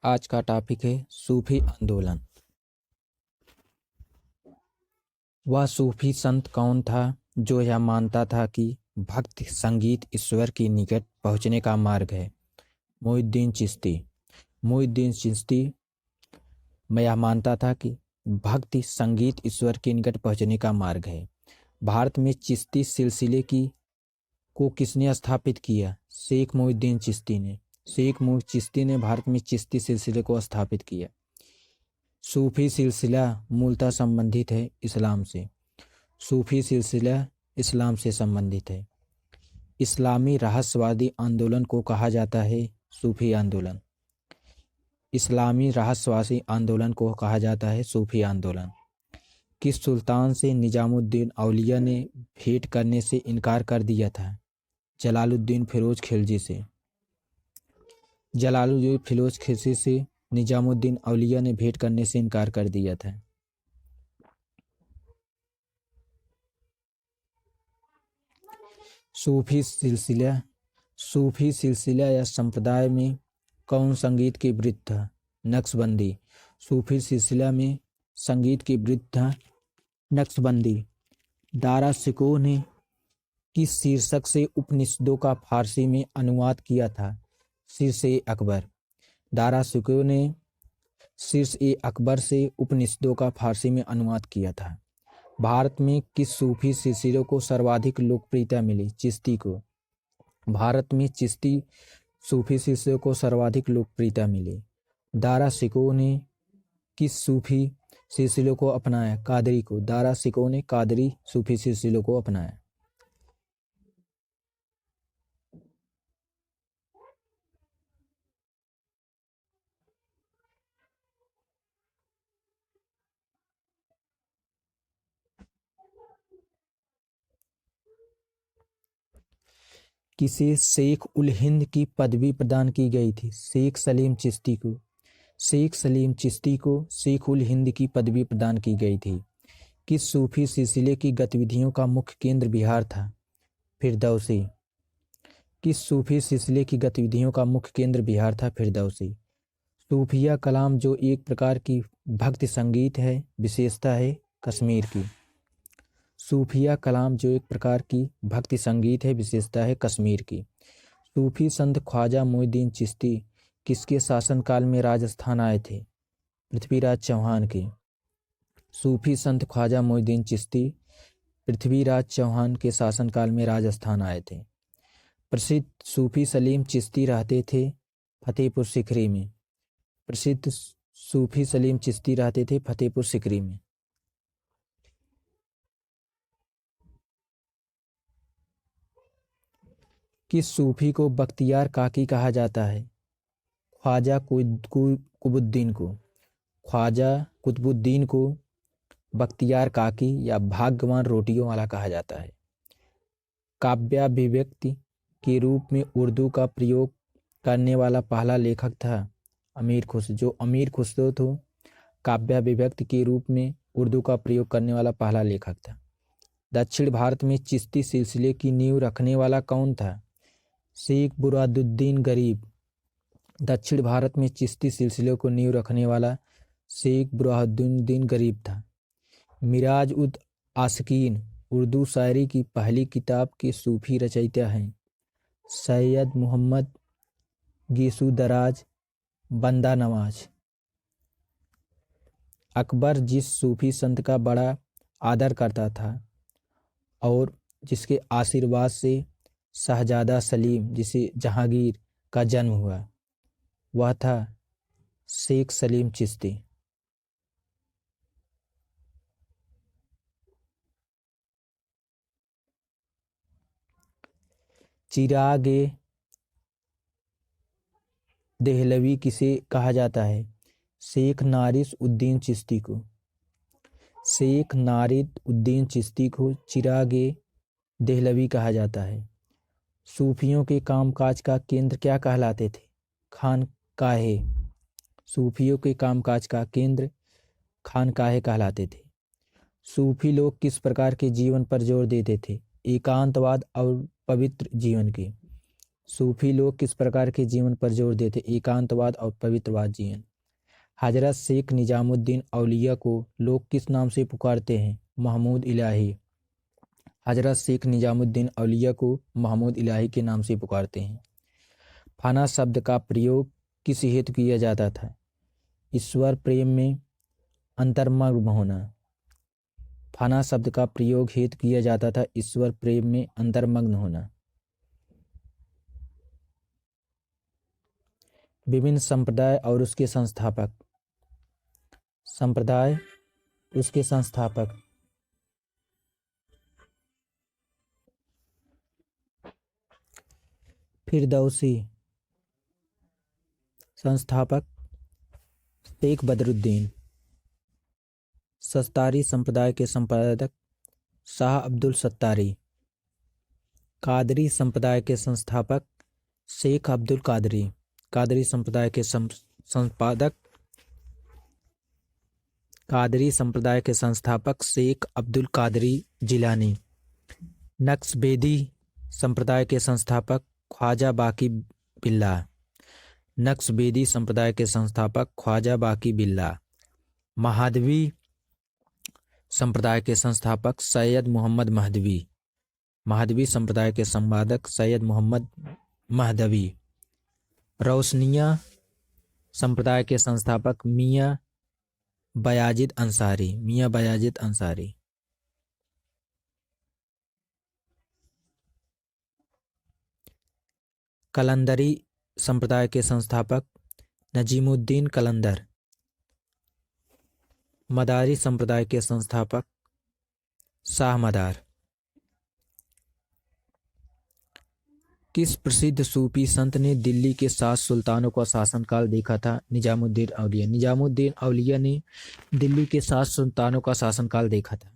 आज का टॉपिक है सूफी आंदोलन। वह सूफी संत कौन था जो यह मानता था कि भक्ति संगीत ईश्वर की निकट पहुंचने का मार्ग है? मोहिउद्दीन चिश्ती। मोहिउद्दीन चिश्ती में यह मानता था कि भक्ति संगीत ईश्वर के निकट पहुंचने का मार्ग है। भारत में चिश्ती सिलसिले को किसने स्थापित किया? शेख मोहिउद्दीन चिश्ती ने। शेख मोहिउद्दीन चिश्ती ने भारत में चिश्ती सिलसिले को स्थापित किया। सूफी सिलसिला मूलतः संबंधित है इस्लाम से। सूफी सिलसिला इस्लाम से संबंधित है। इस्लामी रहस्यवादी आंदोलन को कहा जाता है सूफी आंदोलन। इस्लामी रहस्यवादी आंदोलन को कहा जाता है सूफी आंदोलन। किस सुल्तान से निजामुद्दीन औलिया ने भेंट करने से इनकार कर दिया था? जलालुद्दीन फिरोज खिलजी से। जलालुद्दीन फिरोज खिलजी से निजामुद्दीन औलिया ने भेंट करने से इनकार कर दिया था। सूफी सिलसिला या संप्रदाय में कौन संगीत के वृत्त था? नक्शबंदी। सूफी सिलसिला में संगीत के वृत्त था नक्शबंदी। दारा शिकोह ने किस शीर्षक से उपनिषदों का फारसी में अनुवाद किया था? शीर्ष-ए-अकबर। दारा शिकोह ने शीर्ष-ए-अकबर से उपनिषदों का फारसी में अनुवाद किया था। भारत में किस सूफी सिलसिले को सर्वाधिक लोकप्रियता मिली? चिश्ती को। भारत में चिश्ती सूफी सिलसिले को सर्वाधिक लोकप्रियता मिली। दारा शिकोह ने किस सूफी सिलसिले को अपनाया? कादरी को। दारा शिकोह ने कादरी सूफी सिलसिले को अपनाया। किसे शेख उल हिंद की पदवी प्रदान की गई थी? शेख सलीम चिश्ती को। शेख सलीम चिश्ती को शेख उल हिंद की पदवी प्रदान की गई थी। किस सूफी सिलसिले की गतिविधियों का मुख्य केंद्र बिहार था? फिरदौसी। किस सूफी सिलसिले की गतिविधियों का मुख्य केंद्र बिहार था? फिरदौसी। सूफिया कलाम जो एक प्रकार की भक्ति संगीत है, विशेषता है कश्मीर की। सूफिया कलाम जो एक प्रकार की भक्ति संगीत है, विशेषता है कश्मीर की। सूफी संत ख्वाजा मोइनुद्दीन चिश्ती किसके शासनकाल में राजस्थान आए थे? पृथ्वीराज चौहान के। सूफी संत ख्वाजा मोइनुद्दीन चिश्ती पृथ्वीराज चौहान के शासनकाल में राजस्थान आए थे। प्रसिद्ध सूफी सलीम चिश्ती रहते थे फतेहपुर सिकरी में। प्रसिद्ध सूफी सलीम चिश्ती रहते थे फतेहपुर सिकरी में। किस सूफी को बख्तियार काकी कहा जाता है? ख्वाजा कुतुबुद्दीन को। ख्वाजा कुतुबुद्दीन को बख्तियार काकी या भाग्यवान रोटियों वाला कहा जाता है। काव्याभिव्यक्ति के रूप में उर्दू का प्रयोग करने वाला पहला लेखक था अमीर खुसरो। जो अमीर खुसरो थे काव्याभिव्यक्ति के रूप में उर्दू का प्रयोग करने वाला पहला लेखक था। दक्षिण भारत में चिश्ती सिलसिले की नींव रखने वाला कौन था? शेख बुरहानुद्दीन गरीब। दक्षिण भारत में चिश्ती सिलसिले को नींव रखने वाला शेख बुरहानुद्दीन गरीब था। मिराज उद आशिकीन उर्दू शायरी की पहली किताब के सूफी रचयिता हैं सैयद मोहम्मद गीसू दराज बंदा नवाज। अकबर जिस सूफी संत का बड़ा आदर करता था और जिसके आशीर्वाद से शहजादा सलीम जिसे जहांगीर का जन्म हुआ, वह था शेख सलीम चिश्ती। चिरागे देहलवी किसे कहा जाता है? शेख नारिस उद्दीन चिश्ती को। शेख नारिद उद्दीन चिश्ती को चिरागे देहलवी कहा जाता है। सूफियों के कामकाज का केंद्र क्या कहलाते थे? खानकाहे। सूफियों के कामकाज का केंद्र खानकाहे कहलाते थे। सूफी लोग किस प्रकार के जीवन पर जोर देते थे? एकांतवाद और पवित्र जीवन के। सूफी लोग किस प्रकार के जीवन पर जोर देते? एकांतवाद और पवित्रवाद जीवन। हजरत शेख निजामुद्दीन औलिया को लोग किस नाम से पुकारते हैं? महमूद इलाही। हजरत शेख निजामुद्दीन औलिया को महमूद इलाही के नाम से पुकारते हैं। फाना शब्द का प्रयोग किस हेतु किया जाता था? ईश्वर प्रेम में अंतर्मग्न होना। फाना शब्द का प्रयोग हेतु किया जाता था ईश्वर प्रेम में अंतर्मग्न होना। विभिन्न संप्रदाय और उसके संस्थापक। संप्रदाय उसके संस्थापक। फिरदौसी। संस्थापक शेख बदरुद्दीन। सत्तारी संप्रदाय के संपादक शाह अब्दुल सत्तारी। कादरी संप्रदाय के संस्थापक शेख अब्दुल कादरी। कादरी संप्रदाय के संपादक कादरी संप्रदाय के संस्थापक शेख अब्दुल कादरी जिलानी। नक्शबेदी संप्रदाय के संस्थापक ख्वाजा बाकी बिल्ला। नक्शबेदी संप्रदाय के संस्थापक ख्वाजा बाकी बिल्ला। महादवी संप्रदाय के संस्थापक सैयद मोहम्मद महदवी। महादवी संप्रदाय के संपादक सैयद मोहम्मद महदवी। रोशनिया संप्रदाय के संस्थापक मियाँ बयाजिद अंसारी। मियाँ बयाजिद अंसारी। कलंदरी संप्रदाय के संस्थापक नजीमुद्दीन कलंदर। मदारी संप्रदाय के संस्थापक शाह मदार। किस प्रसिद्ध सूफी संत ने दिल्ली के 7 सुल्तानों का शासनकाल देखा था? निजामुद्दीन औलिया। निजामुद्दीन औलिया ने दिल्ली के 7 सुल्तानों का शासनकाल देखा था।